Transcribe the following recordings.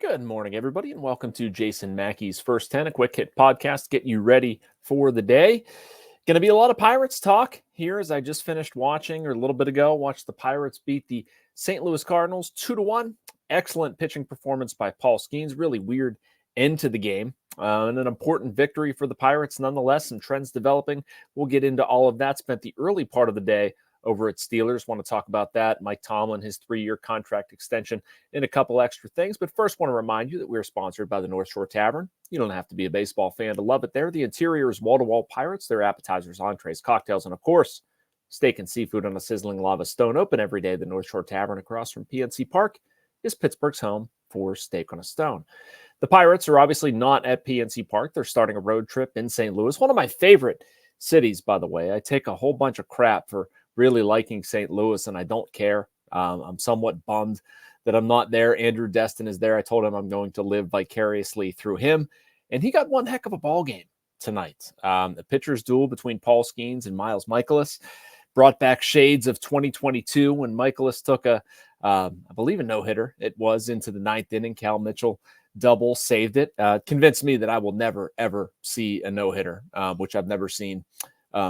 Good morning, everybody, and welcome to Jason Mackey's First 10, a quick hit podcast, get you ready for the day. Going to be a lot of Pirates talk here as I just finished watching, or a little bit ago, watched the Pirates beat the St. Louis Cardinals 2-1. Excellent pitching performance by Paul Skenes. Really weird end to the game. And an important victory for the Pirates nonetheless. Some trends developing. We'll get into all of that. Spent the early part of the day over at Steelers. Want to talk about that. Mike Tomlin, his 3-year contract extension, and a couple extra things. But first, want to remind you that we're sponsored by the North Shore Tavern. You don't have to be a baseball fan to love it there. The interior is wall-to-wall Pirates. Their appetizers, entrees, cocktails, and of course, steak and seafood on a sizzling lava stone. Open every day. The North Shore Tavern across from PNC Park is Pittsburgh's home for steak on a stone. The Pirates are obviously not at PNC Park. They're starting a road trip in St. Louis, one of my favorite cities, by the way. I take a whole bunch of crap for really liking St. Louis, and I don't care. I'm somewhat bummed that I'm not there. Andrew Destin is there. I told him I'm going to live vicariously through him, and he got one heck of a ball game tonight. The pitcher's duel between Paul Skenes and Miles Mikolas brought back shades of 2022 when Mikolas took I believe a no-hitter. It was into the ninth inning. Cal Mitchell double saved it. Convinced me that I will never, ever see a no-hitter, which I've never seen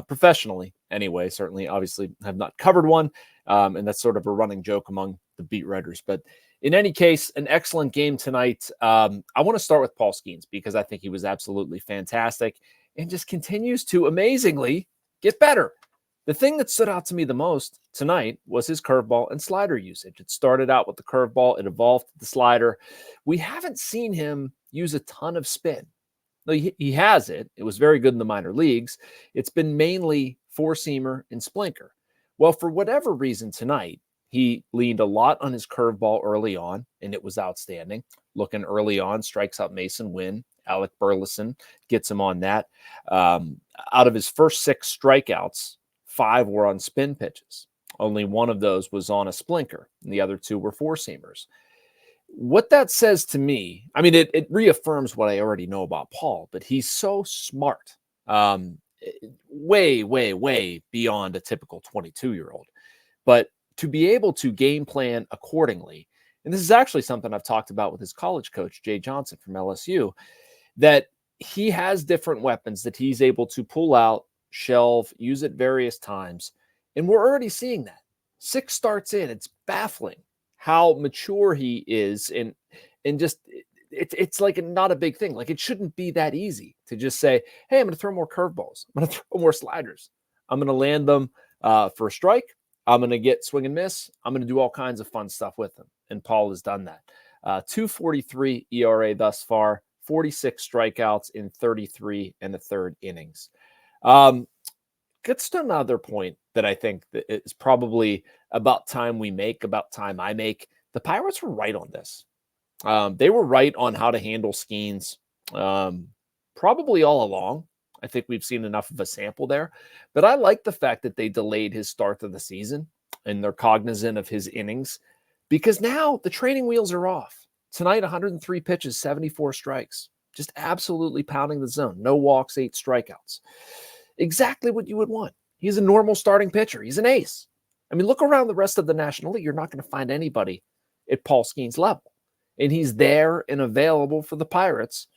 professionally anyway. Certainly, obviously, have not covered one, and that's sort of a running joke among the beat writers. But in any case, an excellent game tonight. I want to start with Paul Skenes because I think he was absolutely fantastic and just continues to amazingly get better. The thing that stood out to me the most tonight was his curveball and slider usage. It started out with the curveball. It evolved to the slider. We haven't seen him use a ton of spin. He has it. It was very good in the minor leagues. It's been mainly four-seamer and splinker. Well, for whatever reason tonight, he leaned a lot on his curveball early on, and it was outstanding. Looking early on, strikes out Mason Wynn. Alec Burleson gets him on that. Out of his first 6 strikeouts, 5 were on spin pitches. Only one of those was on a splinker, and the other 2 were four-seamers. What that says to me, I mean, it reaffirms what I already know about Paul, but he's so smart, way, way, way beyond a typical 22-year-old. But to be able to game plan accordingly, and this is actually something I've talked about with his college coach, Jay Johnson from LSU, that he has different weapons that he's able to pull out, shelve, use at various times, and we're already seeing that. 6 starts in, it's baffling how mature he is, and just it's like not a big thing. Like, it shouldn't be that easy to just say, hey, I'm going to throw more curveballs. I'm going to throw more sliders. I'm going to land them for a strike. I'm going to get swing and miss. I'm going to do all kinds of fun stuff with them. And Paul has done that. 2.43 ERA thus far, 46 strikeouts in 33 and a third innings. Gets to another point that I think that is probably about time I make. The Pirates were right on this. They were right on how to handle Skenes probably all along. I think we've seen enough of a sample there. But I like the fact that they delayed his start of the season and they're cognizant of his innings because now the training wheels are off. Tonight, 103 pitches, 74 strikes. Just absolutely pounding the zone. No walks, 8 strikeouts. Exactly what you would want. He's a normal starting pitcher. He's an ace. I mean, look around the rest of the National League. You're not going to find anybody at Paul Skenes' level. And he's there and available for the Pirates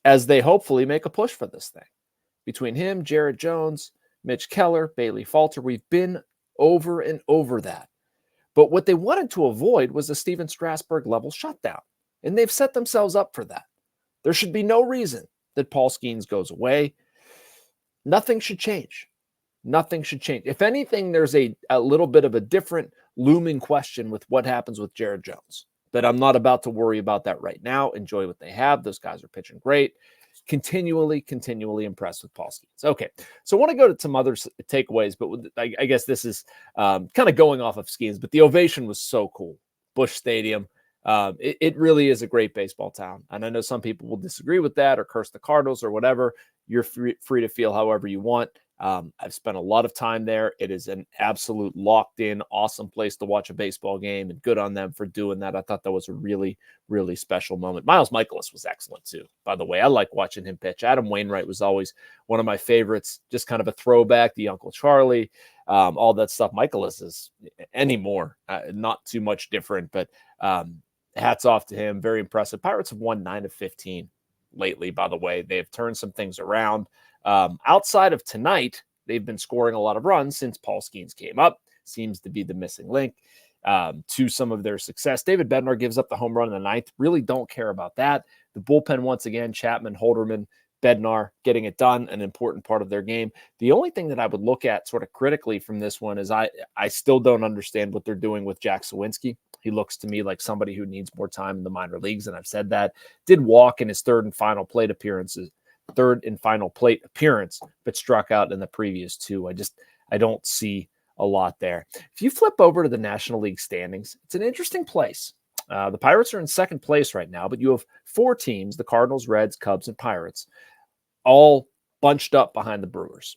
as they hopefully make a push for this thing. Between him, Jared Jones, Mitch Keller, Bailey Falter, we've been over and over that. But what they wanted to avoid was a Steven Strasburg level shutdown. And they've set themselves up for that. There should be no reason that Paul Skenes goes away. Nothing should change. Nothing should change. If anything, there's a little bit of a different looming question with what happens with Jared Jones. But I'm not about to worry about that right now. Enjoy what they have. Those guys are pitching great. Continually impressed with Paul Skenes. Okay, so I want to go to some other takeaways, but I guess this is kind of going off of Skenes, but the ovation was so cool. Busch Stadium. It really is a great baseball town. And I know some people will disagree with that or curse the Cardinals or whatever. You're free to feel however you want. I've spent a lot of time there. It is an absolute locked in, awesome place to watch a baseball game, and good on them for doing that. I thought that was a really, really special moment. Miles Mikolas was excellent too, by the way. I like watching him pitch. Adam Wainwright was always one of my favorites, just kind of a throwback, the Uncle Charlie, all that stuff. Mikolas is anymore, not too much different, but hats off to him. Very impressive. Pirates have won 9 of 15 lately, by the way. They have turned some things around. Outside of tonight, they've been scoring a lot of runs since Paul Skenes came up. Seems to be the missing link to some of their success. David Bednar gives up the home run in the ninth. Really don't care about that. The bullpen, once again, Chapman, Holderman, Bednar getting it done, an important part of their game. The only thing that I would look at sort of critically from this one is I still don't understand what they're doing with Jack Sawinski. He looks to me like somebody who needs more time in the minor leagues, and I've said that. Did walk in his third and final plate appearance, but struck out in the previous two. I don't see a lot there. If you flip over to the National League standings, it's an interesting place. The Pirates are in second place right now, but you have 4 teams, the Cardinals, Reds, Cubs, and Pirates, all bunched up behind the Brewers.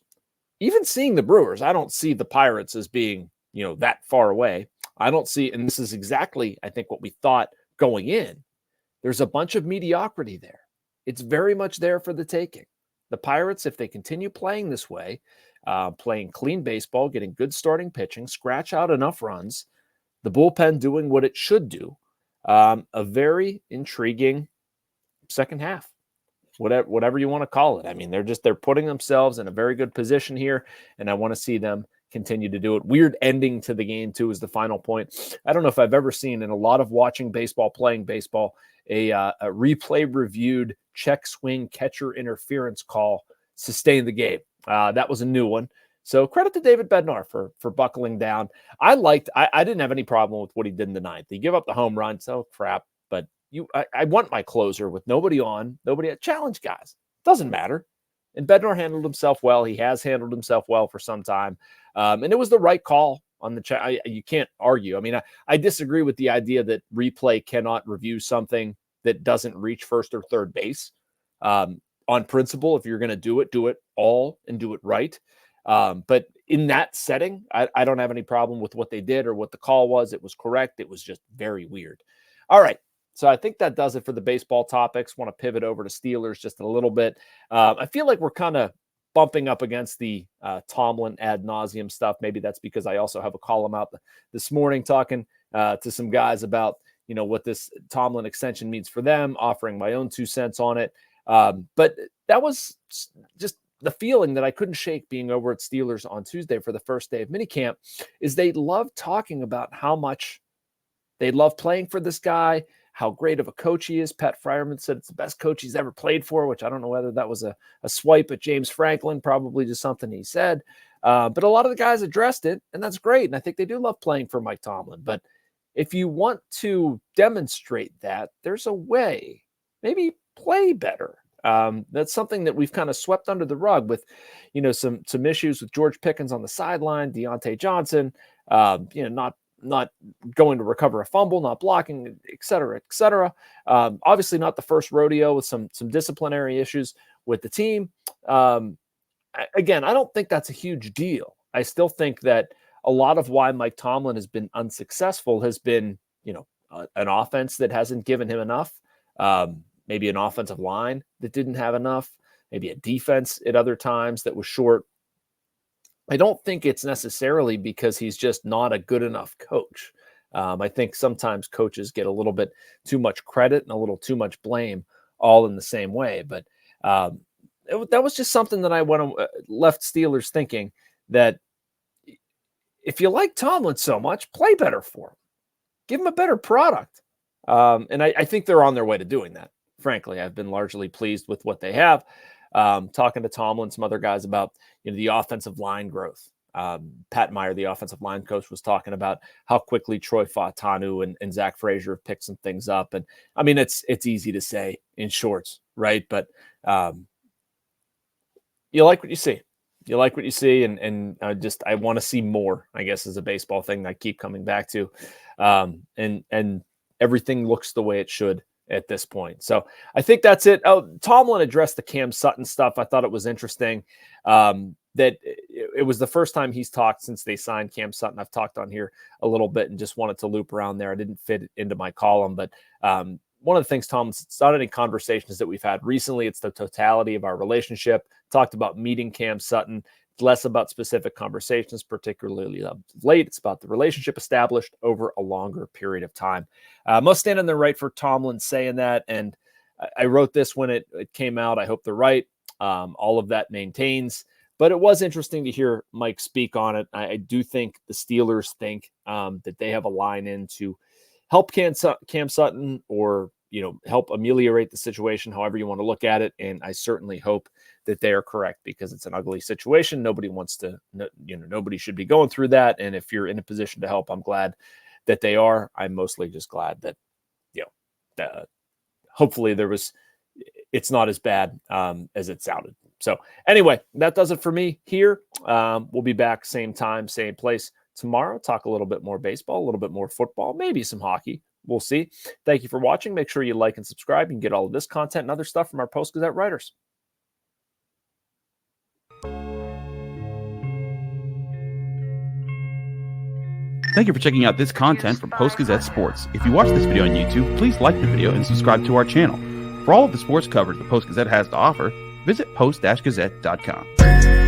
Even seeing the Brewers, I don't see the Pirates as being, that far away. I don't see, and this is exactly, I think, what we thought going in. There's a bunch of mediocrity there. It's very much there for the taking. The Pirates, if they continue playing this way, playing clean baseball, getting good starting pitching, scratch out enough runs, the bullpen doing what it should do, a very intriguing second half, whatever you want to call it. I mean, they're putting themselves in a very good position here, and I want to see them continue to do it. Weird ending to the game, too, is the final point. I don't know if I've ever seen in a lot of watching baseball, playing baseball, a replay reviewed check swing catcher interference call sustain the game. That was a new one. So credit to David Bednar for buckling down. I didn't have any problem with what he did in the ninth. He gave up the home run, so crap. But I want my closer with nobody on, challenge guys. Doesn't matter. And Bednar handled himself well. He has handled himself well for some time. And it was the right call on the check. You can't argue. I mean, I disagree with the idea that replay cannot review something that doesn't reach first or third base. On principle, if you're going to do it all and do it right. But in that setting, I don't have any problem with what they did or what the call was. It was correct. It was just very weird. All right. So I think that does it for the baseball topics. Want to pivot over to Steelers just a little bit. I feel like we're kind of bumping up against the Tomlin ad nauseum stuff. Maybe that's because I also have a column out this morning talking to some guys about, what this Tomlin extension means for them, offering my own 2 cents on it. But that was just the feeling that I couldn't shake being over at Steelers on Tuesday for the first day of minicamp is they love talking about how much they love playing for this guy, how great of a coach he is. Pat Freiermuth said it's the best coach he's ever played for, which I don't know whether that was a swipe at James Franklin, probably just something he said. But a lot of the guys addressed it, and that's great. And I think they do love playing for Mike Tomlin. But if you want to demonstrate that, there's a way. Maybe play better. That's something that we've kind of swept under the rug with, some issues with George Pickens on the sideline, Deontay Johnson, not going to recover a fumble, not blocking, et cetera, et cetera. Obviously not the first rodeo with some disciplinary issues with the team. Again, I don't think that's a huge deal. I still think that a lot of why Mike Tomlin has been unsuccessful has been, an offense that hasn't given him enough. Maybe an offensive line that didn't have enough, maybe a defense at other times that was short. I don't think it's necessarily because he's just not a good enough coach. I think sometimes coaches get a little bit too much credit and a little too much blame all in the same way. But that was just something that I left Steelers thinking that if you like Tomlin so much, play better for him. Give him a better product. And I think they're on their way to doing that. Frankly, I've been largely pleased with what they have. Talking to Tomlin, some other guys about the offensive line growth. Pat Meyer, the offensive line coach, was talking about how quickly Troy Fautanu and Zach Frazier have picked some things up. And I mean, it's easy to say in shorts, right? But you like what you see. You like what you see, and I want to see more, I guess, is a baseball thing that I keep coming back to. And everything looks the way it should at this point. So I think that's it. Oh, Tomlin addressed the Cam Sutton stuff. I thought it was interesting that it was the first time he's talked since they signed Cam Sutton. I've talked on here a little bit and just wanted to loop around there. I didn't fit it into my column, but one of the things, Tom, it's not any conversations that we've had recently. It's the totality of our relationship. Talked about meeting Cam Sutton, It's less about specific conversations, particularly late. It's about the relationship established over a longer period of time. Must stand on the right for Tomlin saying that. And I wrote this when it came out. I hope they're right. All of that maintains. But it was interesting to hear Mike speak on it. I do think the Steelers think that they have a line in to help Cam Sutton, or help ameliorate the situation, however you want to look at it. And I certainly hope that they are correct, because it's an ugly situation. Nobody wants to, nobody should be going through that. And if you're in a position to help, I'm glad that they are. I'm mostly just glad that, hopefully it's not as bad as it sounded. So anyway, that does it for me here. We'll be back same time, same place tomorrow. Talk a little bit more baseball, a little bit more football, maybe some hockey. We'll see. Thank you for watching. Make sure you like and subscribe. You can get all of this content and other stuff from our Post-Gazette writers. Thank you for checking out this content from Post-Gazette Sports. If you watch this video on YouTube, please like the video and subscribe to our channel. For all of the sports coverage the Post-Gazette has to offer, visit post-gazette.com.